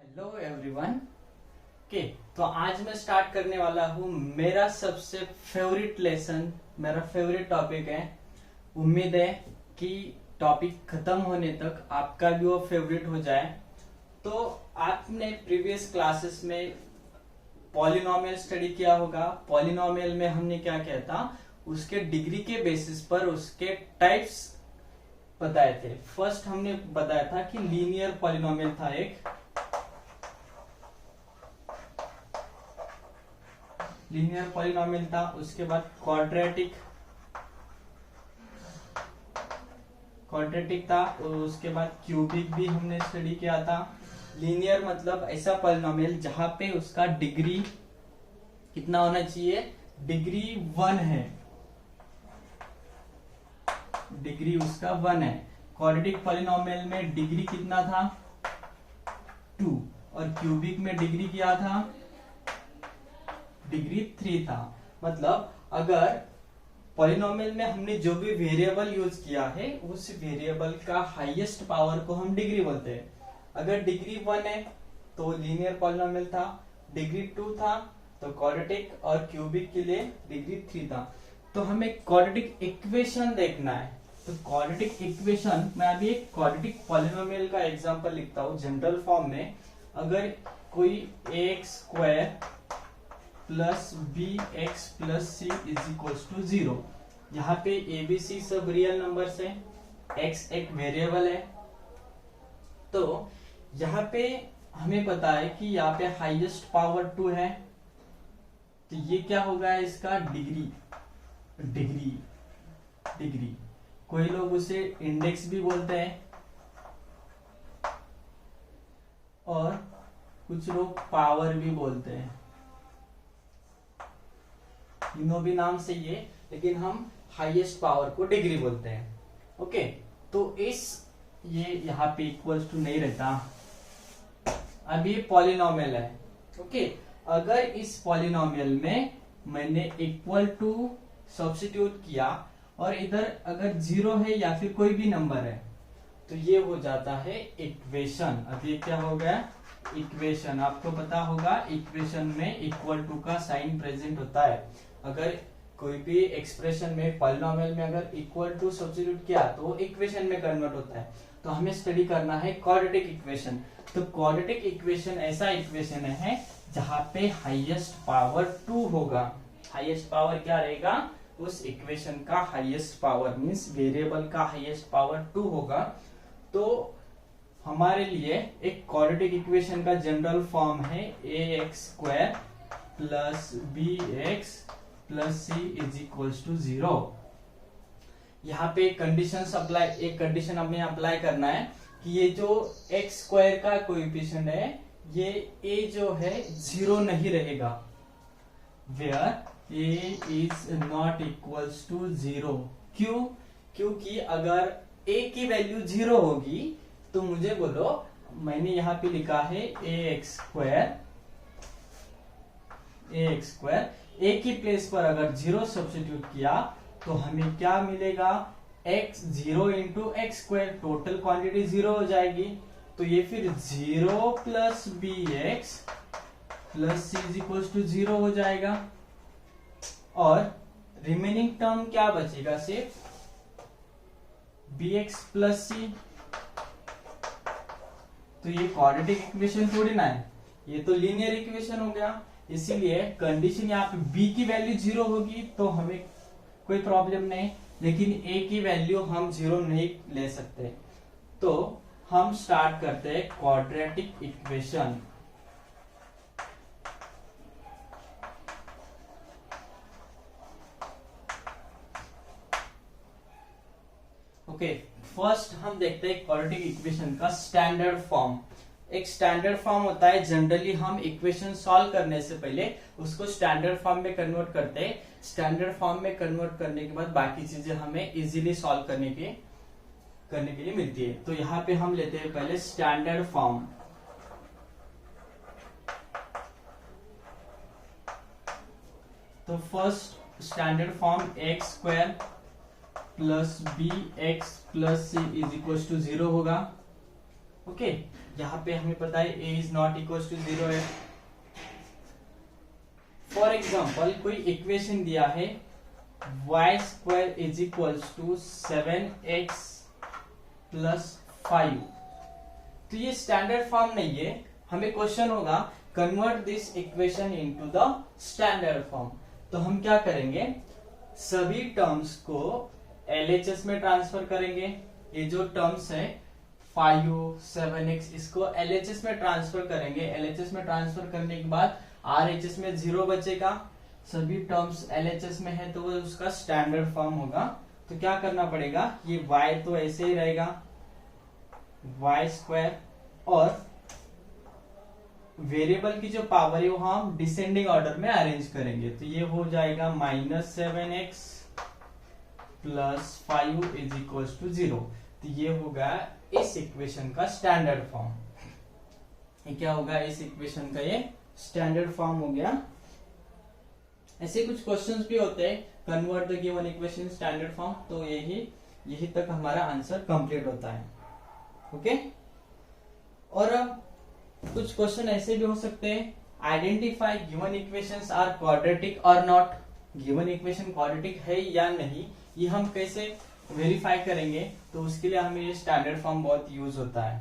Hello everyone के तो आज मैं स्टार्ट करने वाला हूँ मेरा सबसे फेवरेट लेसन, मेरा फेवरेट टॉपिक है। उम्मीद है कि टॉपिक खत्म होने तक आपका भी वो फेवरेट हो जाए। तो आपने प्रीवियस क्लासेस में पॉलिनोमियल स्टडी किया होगा। पॉलिनोमियल में हमने क्या किया था, उसके डिग्री के बेसिस पर उसके टाइप्स बताए थे। फर्स्ट हमने बताया था कि लीनियर पॉलिनोमियल था, एक लीनियर पॉलिनोमियल था। उसके बाद क्वाड्रेटिक था, और उसके बाद क्यूबिक भी हमने स्टडी किया था। लीनियर मतलब ऐसा पॉलिनोमियल जहां पे उसका डिग्री कितना होना चाहिए, डिग्री 1 है, डिग्री उसका 1 है। क्वाड्रेटिक पॉलिनोमियल में डिग्री कितना था, 2, और क्यूबिक में डिग्री क्या था, डिग्री 3 था। मतलब अगर पॉलिनोमियल में हमने जो भी वेरिएबल यूज किया है उस वेरिएबल का हाईएस्ट पावर को हम डिग्री बोलते हैं। अगर डिग्री 1 है तो लीनियर पॉलिनोमियल था, डिग्री 2 था तो क्वाड्रेटिक, और क्यूबिक के लिए डिग्री 3 था। तो हमें क्वाड्रेटिक इक्वेशन देखना है। तो क्वाड्रेटिक इक्वेशन, मैं अभी एक क्वाड्रेटिक पॉलिनोमियल का एग्जांपल लिखता हूं जनरल फॉर्म में। अगर कोई ax² plus bx plus c is equals to 0, यहाँ पे abc सब रियल नंबर्स है, x एक वेरिएबल है। तो यहाँ पे हमें पता है कि यहाँ पे हाईएस्ट पावर 2 है, तो ये क्या होगा, इसका डिग्री डिग्री डिग्री कोई लोग उसे इंडेक्स भी बोलते हैं, और कुछ लोग पावर भी बोलते हैं। तीनों भी नाम सही है, लेकिन हम हाईएस्ट पावर को डिग्री बोलते हैं। ओके, तो इस ये यहाँ पे इक्वल्स टू नहीं रहता। अब ये पॉलिनोमियल है। ओके, अगर इस पॉलिनोमियल में मैंने इक्वल टू सब्स्टिट्यूट किया और इधर अगर 0 है या फिर कोई भी नंबर है तो ये हो जाता है इक्वेशन। अब ये क्या हो गया, इक्वेशन। आपको पता होगा इक्वेशन में इक्वल टू का साइन प्रेजेंट होता है। अगर कोई भी एक्सप्रेशन में पॉलिनोमियल में अगर इक्वल टू सब्स्टिट्यूट किया तो इक्वेशन में कन्वर्ट होता है। तो हमें स्टडी करना है क्वाड्रेटिक इक्वेशन। तो क्वाड्रेटिक इक्वेशन ऐसा इक्वेशन है जहां पे हाईएस्ट पावर 2 होगा। हाईएस्ट पावर क्या रहेगा, उस इक्वेशन का हाईएस्ट पावर मींस वेरिएबल का हाईएस्ट पावर 2 होगा। तो हमारे लिए एक क्वाड्रेटिक इक्वेशन का जनरल फॉर्म है ax² plus bx plus c is equals to 0। यहाँ पे एक कंडीशन हमें अप्लाई करना है कि ये जो x² का कोएफिशिएंट है, ये a जो है 0 नहीं रहेगा, where a is not equals to 0। क्यों? क्योंकि अगर a की वैल्यू 0 होगी तो मुझे बोलो, मैंने यहाँ पे लिखा है ax² a की प्लेस पर अगर 0 सब्स्टिट्यूट किया तो हमें क्या मिलेगा, x 0 into x², total quantity 0 हो जाएगी। तो ये फिर 0 plus bx plus c is equal to 0 हो जाएगा, और रिमेनिंग टर्म क्या बचेगा, सिर्फ bx प्लस c। तो ये क्वाड्रेटिक इक्वेशन थोड़ी ना है, ये तो लीनियर इक्वेशन हो गया। इसीलिए कंडीशन यहाँ पे b की वैल्यू 0 होगी तो हमें कोई प्रॉब्लम नहीं, लेकिन a की वैल्यू हम 0 नहीं ले सकते। तो हम स्टार्ट करते हैं क्वाड्रेटिक इक्वेशन। ओके, फर्स्ट हम देखते हैं क्वाड्रेटिक इक्वेशन का स्टैंडर्ड फॉर्म। एक स्टैंडर्ड फॉर्म होता है, जनरली हम इक्वेशन सॉल्व करने से पहले उसको स्टैंडर्ड फॉर्म में कन्वर्ट करते हैं। स्टैंडर्ड फॉर्म में कन्वर्ट करने के बाद बाकी चीजें हमें इजीली सॉल्व करने के लिए मिलती है। तो यहाँ पे हम लेते हैं पहले स्टैंडर्ड फॉर्म। तो first standard form ax² plus bx plus c is equal to 0 होगा। ओके, यहाँ पे हमें पता है a is not equal to 0 है। फॉर एग्जाम्पल कोई इक्वेशन दिया है y square is equal to 7x plus 5, तो ये स्टैंडर्ड फॉर्म नहीं है। हमें क्वेश्चन होगा convert this equation into the standard form. तो हम क्या करेंगे, सभी टर्म्स को LHS में ट्रांसफर करेंगे। ये जो टर्म्स है 5 7x, इसको LHS में ट्रांसफर करेंगे। LHS में ट्रांसफर करने के बाद RHS में 0 बचेगा। सभी टर्म्स LHS में है तो वो उसका स्टैंडर्ड फॉर्म होगा। तो क्या करना पड़ेगा, ये y तो ऐसे ही रहेगा y स्क्वायर, और वेरिएबल की जो पावर है वो हम डिसेंडिंग ऑर्डर में अरेंज करेंगे। तो ये हो जाएगा -7x plus 5 is equal to 0। तो ये होगा इस इक्वेशन का स्टैंडर्ड फॉर्म। ये क्या होगा, इस इक्वेशन का ये स्टैंडर्ड फॉर्म हो गया। ऐसे कुछ क्वेश्चंस भी होते हैं, convert the given equation standard form. तो यही तक हमारा आंसर कंप्लीट होता है। ओके, और कुछ क्वेश्चन ऐसे भी हो सकते हैं, identify given equations are quadratic और नॉट। गिवन इक्वेशन क्वाड्रेटिक है या नहीं, ये हम कैसे वेरीफाई करेंगे, तो उसके लिए हमें ये स्टैंडर्ड फॉर्म बहुत यूज होता है।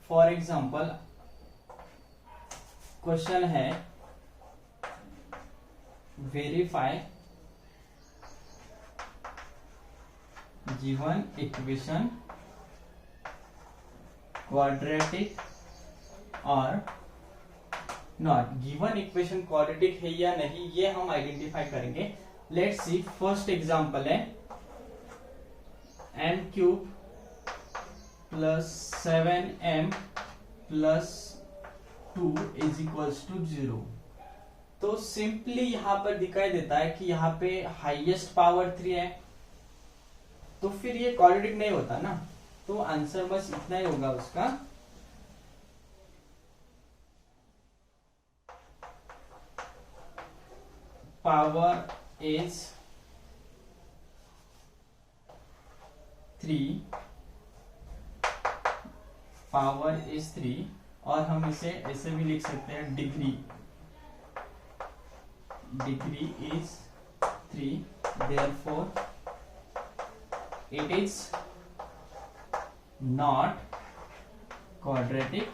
फॉर एग्जांपल क्वेश्चन है वेरीफाई गिवन इक्वेशन क्वाड्रेटिक और नॉट। गिवन इक्वेशन क्वाड्रेटिक है या नहीं, ये हम आइडेंटिफाई करेंगे। लेट्स सी, फर्स्ट एग्जांपल है m cube plus 7m plus 2 is equals to 0। तो सिंपली यहां पर दिखाई देता है कि यहाँ पे हाईएस्ट पावर 3 है, तो फिर ये क्वाड्रेटिक नहीं होता ना। तो आंसर बस इतना ही होगा उसका, पावर इज 3, पावर इज 3, और हम इसे ऐसे भी लिख सकते हैं degree is 3, therefore it is not quadratic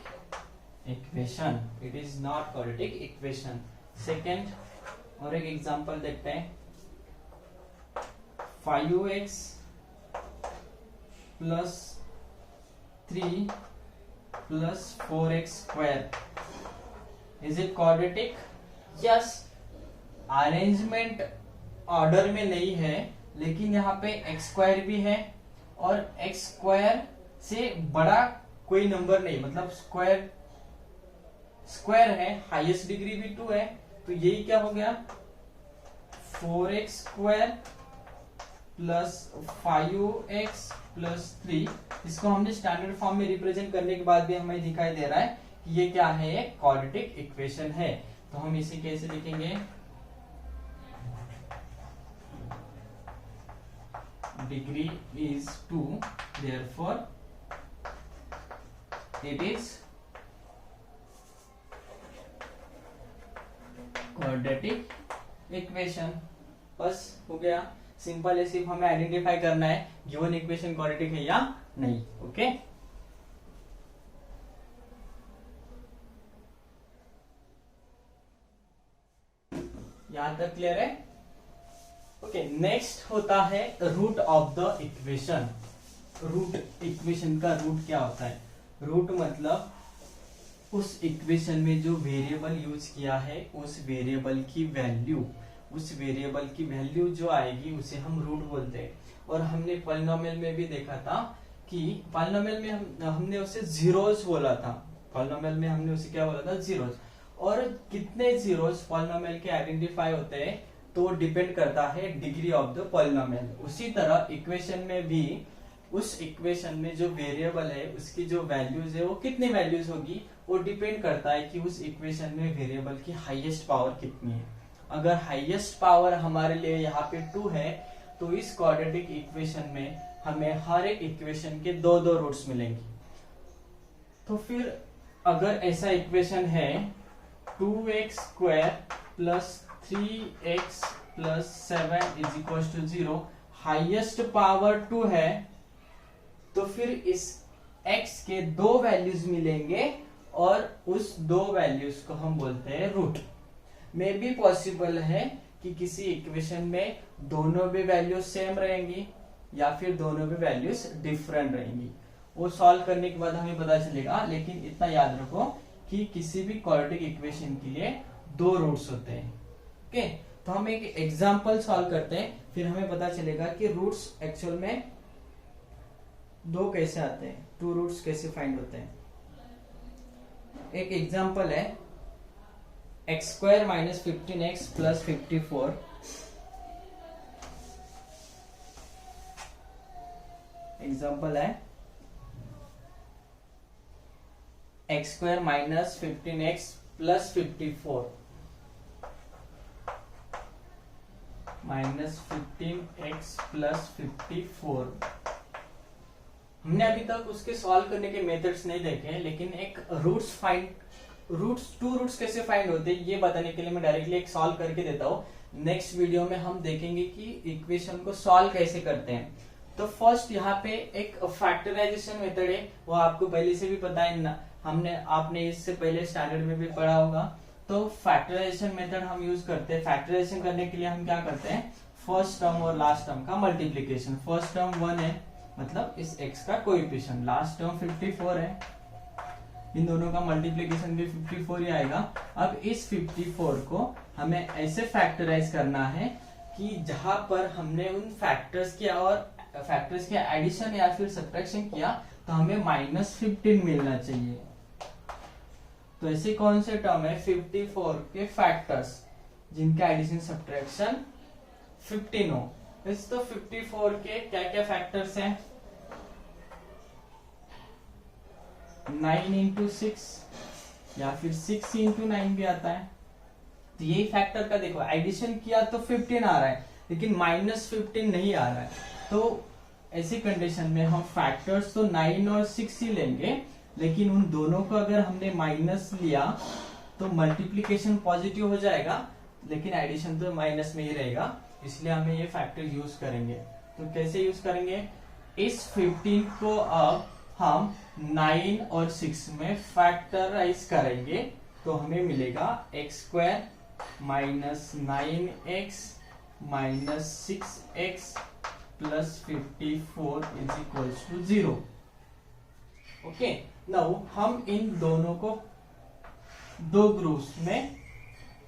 equation. It is not quadratic equation. Second, और एक एग्जांपल देखते हैं, 5x plus 3 plus 4x square, is it quadratic? Yes, arrangement order में नहीं है, लेकिन यहाँ पे x स्क्वायर भी है और x स्क्वायर से बड़ा कोई नंबर नहीं, मतलब स्क्वायर है, हाईएस्ट डिग्री भी 2 है। तो यही क्या हो गया, 4x square plus 5x plus 3। इसको हमने स्टैंडर्ड फॉर्म में रिप्रेजेंट करने के बाद भी हमें दिखाई दे रहा है कि ये क्या है, एक क्वाड्रेटिक इक्वेशन है। तो हम इसे कैसे लिखेंगे, degree is 2, therefore it is quadratic equation. बस हो गया, सिंपल है, सिर्फ हमें आइडेंटिफाई करना है गिवन इक्वेशन क्वाड्रेटिक है या नहीं। ओके, यहां तक क्लियर है? ओके, नेक्स्ट होता है root of the equation. Root, equation का रूट क्या होता है? रूट मतलब उस इक्वेशन में जो वेरिएबल यूज किया है उस वेरिएबल की वैल्यू जो आएगी उसे हम रूट बोलते हैं। और हमने पॉलिनोमियल में भी देखा था कि पॉलिनोमियल में हमने उसे जीरोस बोला था। पॉलिनोमियल में हमने उसे क्या बोला था, जीरोस। और कितने जीरोस पॉलिनोमियल के आइडेंटिफाई होते हैं तो डिपेंड करता है डिग्री ऑफ द पॉलिनोमियल। उसी तरह इक्वेशन में भी उस इक्वेशन में जो वेरिएबल है उसकी जो वैल्यूज है वो कितनी वैल्यूज होगी, वो डिपेंड करता है कि उस इक्वेशन में वेरिएबल की हाईएस्ट पावर कितनी है। अगर हाईएस्ट पावर हमारे लिए यहाँ पे 2 है तो इस क्वाड्रेटिक इक्वेशन में हमें हर एक इक्वेशन के 2 रूट्स मिलेंगे। तो फिर अगर ऐसा इक्वेशन है 2x² plus 3x plus 7 is equal to 0, highest power 2 है, तो फिर इस x के दो वैल्यूज मिलेंगे और उस दो वैल्यूज को हम बोलते हैं रूट। मे भी पॉसिबल है कि किसी इक्वेशन में दोनों भी वैल्यूज सेम रहेंगी या फिर दोनों भी वैल्यूज डिफरेंट रहेंगी, वो सॉल्व करने के बाद हमें पता चलेगा। लेकिन इतना याद रखो कि किसी भी क्वाड्रेटिक इक्वेशन के लिए दो रूट्स होते हैं। ओके, तो हम एक एग्जांपल सॉल्व करते हैं, फिर हमें पता चलेगा कि रूट्स एक्चुअल में दो कैसे आते हैं, टू रूट्स कैसे फाइंड होते हैं। एक एग्जांपल है x² minus 15x plus 54, example है x² minus 15x plus 54 minus 15x plus 54। हमने अभी तक उसके सॉल्व करने के मेथड्स नहीं देखे, लेकिन एक टू रूट्स कैसे फाइंड होते हैं ये बताने के लिए मैं डायरेक्टली एक सॉल्व करके देता हूँ। नेक्स्ट वीडियो में हम देखेंगे कि इक्वेशन को सॉल्व कैसे करते हैं। तो फर्स्ट यहाँ पे एक फैक्टराइजेशन मेथड है, वो आपको पहले से भी पता है ना, आपने इससे पहले स्टैंडर्ड में भी पढ़ा होगा। तो फैक्टराइजेशन मेथड हम यूज करते हैं। फैक्टराइजेशन करने के लिए हम क्या करते हैं, फर्स्ट टर्म और लास्ट टर्म का मल्टीप्लीकेशन। फर्स्ट टर्म 1 है, मतलब इस x का कोएफिशिएंट, लास्ट टर्म 54 है, इन दोनों का मल्टीप्लीकेशन भी 54 ही आएगा। अब इस 54 को हमें ऐसे फैक्टराइज करना है कि जहां पर हमने उन फैक्टर्स किया और फैक्टर्स के एडिशन या फिर सब्ट्रैक्शन किया तो हमें -15 मिलना चाहिए। तो ऐसे कौन से टर्म है 54 के फैक्टर्स जिनका एडिशन सब्ट्रैक्शन 15 हो। इस तो 54 के क्या क्या फैक्टर्स हैं, 9 इंटू 6 या फिर 6 इंटू 9 भी आता है। तो यही फैक्टर का देखो एडिशन किया तो 15 आ रहा है, लेकिन -15 नहीं आ रहा है। तो ऐसी कंडीशन में हम फैक्टर्स तो 9 और 6 ही लेंगे, लेकिन उन दोनों को अगर हमने माइनस लिया तो मल्टीप्लीकेशन पॉजिटिव हो जाएगा, लेकिन एडिशन तो माइनस में ही रहेगा, इसलिए हमें ये फैक्टर यूज करेंगे। तो कैसे यूज करेंगे, इस 15 को अब हम 9 और 6 में फैक्टराइज करेंगे तो हमें मिलेगा x² minus 9x minus 6x plus 54 is equal to 0। Okay, now हम इन दोनों को दो ग्रुप्स में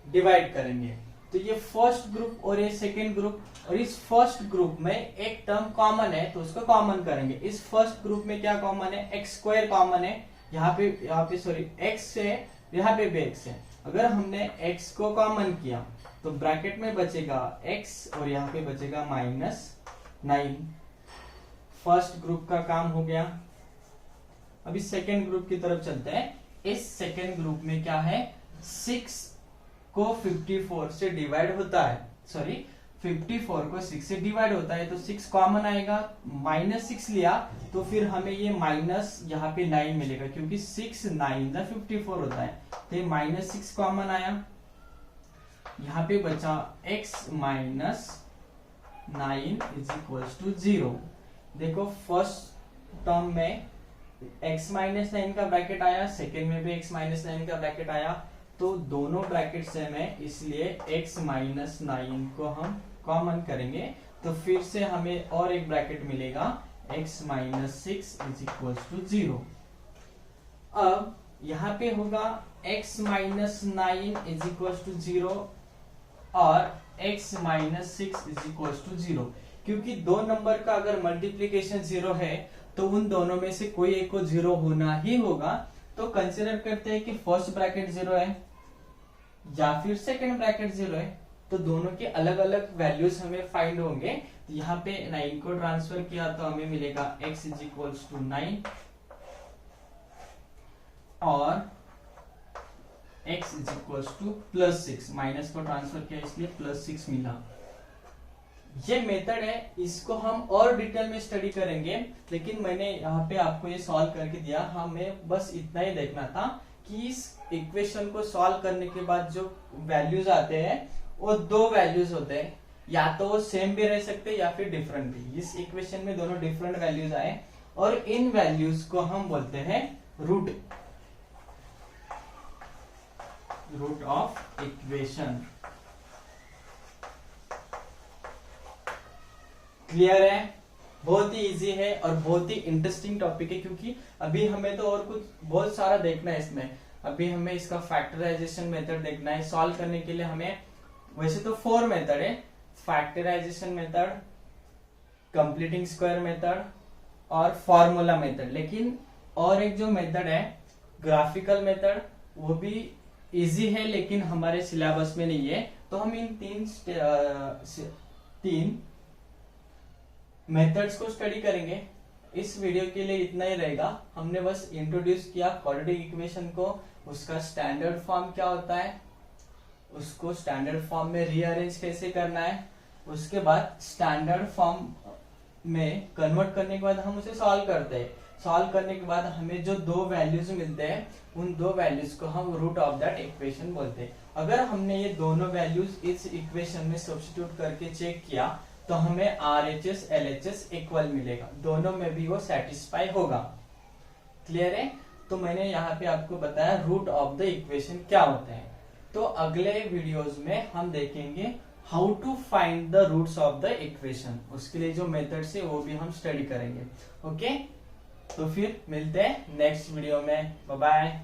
डिवाइड करेंगे। तो ये फर्स्ट ग्रुप और ये सेकेंड ग्रुप, और इस फर्स्ट ग्रुप में एक टर्म कॉमन है तो उसको कॉमन करेंगे। इस फर्स्ट ग्रुप में क्या कॉमन है, x² कॉमन है, यहाँ पे सॉरी x है, यहाँ पे भी x है। अगर हमने x को कॉमन किया तो ब्रैकेट में बचेगा x और यहाँ पे बचेगा -9। फर्स्ट ग्रुप का काम हो गया। अभी सेकेंड ग्रुप की तरफ चलते हैं। इस सेकेंड ग्रुप में क्या है, 6 को 54 से डिवाइड होता है, सॉरी 54 को 6 से डिवाइड होता है तो 6 कॉमन आएगा, -6 लिया तो फिर हमें ये माइनस यहाँ पे 9 मिलेगा, क्योंकि 6 9 का 54 होता है, तो ये -6 कॉमन आया। यहाँ पे बचा x minus 9 is equal to 0। देखो फर्स्ट टर्म में x माइनस 9 का ब्रैकेट आया, सेकेंड में भी x माइनस 9 का ब्रैकेट आया, तो दोनों ब्रैकेट सेम है, इसलिए x माइनस 9 को हम कॉमन करेंगे तो फिर से हमें और एक ब्रैकेट मिलेगा x minus 6 is equal to 0। अब यहाँ पे होगा x minus 9 is equal to 0 और x minus 6 is equal to 0। क्योंकि दो नंबर का अगर मल्टीप्लीकेशन 0 है तो उन दोनों में से कोई एक को 0 होना ही होगा। तो कंसीडर करते हैं कि फर्स्ट ब्रैकेट 0 है या फिर सेकंड ब्रैकेट 0 है, तो दोनों के अलग अलग वैल्यूज हमें फाइंड होंगे। तो यहाँ पे 9 को ट्रांसफर किया तो हमें मिलेगा x इज इक्वल टू 9 और x is equal to +6, minus को ट्रांसफर किया इसलिए +6 मिला। ये मेथड है, इसको हम और डिटेल में स्टडी करेंगे, लेकिन मैंने यहाँ पे आपको ये सॉल्व करके दिया। हमें बस इतना ही देखना था कि इस इक्वेशन को सॉल्व करने के बाद जो वैल्यूज आते हैं वो दो वैल्यूज होते हैं, या तो वो सेम भी रह सकते हैं या फिर डिफरेंट भी। इस इक्वेशन में दोनों डिफरेंट वैल्यूज आए और इन वैल्यूज को हम बोलते हैं रूट ऑफ इक्वेशन। क्लियर है? बहुत ही इजी है और बहुत ही इंटरेस्टिंग टॉपिक है, क्योंकि अभी हमें तो और कुछ बहुत सारा देखना है इसमें। अभी हमें इसका फैक्टराइजेशन मेथड देखना है। सॉल्व करने के लिए हमें वैसे तो 4 मेथड है, factorisation method, completing square method और फॉर्मूला मेथड। लेकिन और एक जो मेथड है ग्राफिकल मेथड, वो भी इजी है लेकिन हमारे सिलेबस में नहीं है। तो हम इन तीन मेथड्स को स्टडी करेंगे। इस वीडियो के लिए इतना ही रहेगा। हमने बस इंट्रोड्यूस किया क्वाड्रेटिक इक्वेशन को, उसका स्टैंडर्ड फॉर्म क्या होता है, उसको स्टैंडर्ड फॉर्म में रीअरेंज कैसे करना है, उसके बाद स्टैंडर्ड फॉर्म में कन्वर्ट करने के बाद हम उसे सॉल्व करते हैं। सॉल्व करने के बाद हमें जो दो वैल्यूज मिलते हैं, उन दो वैल्यूज को हम रूट ऑफ दैट इक्वेशन बोलते हैं। अगर हमने ये दोनों वैल्यूज इस इक्वेशन में सब्स्टिट्यूट करके चेक किया तो हमें RHS LHS इक्वल मिलेगा, दोनों में भी वो सेटिस्फाई होगा। क्लियर है? तो मैंने यहाँ पे आपको बताया रूट ऑफ द इक्वेशन क्या होता है। तो अगले वीडियोस में हम देखेंगे how to find the roots of the equation. उसके लिए जो मेथड्स है वो भी हम स्टडी करेंगे। ओके, तो फिर मिलते हैं नेक्स्ट वीडियो में। Bye bye.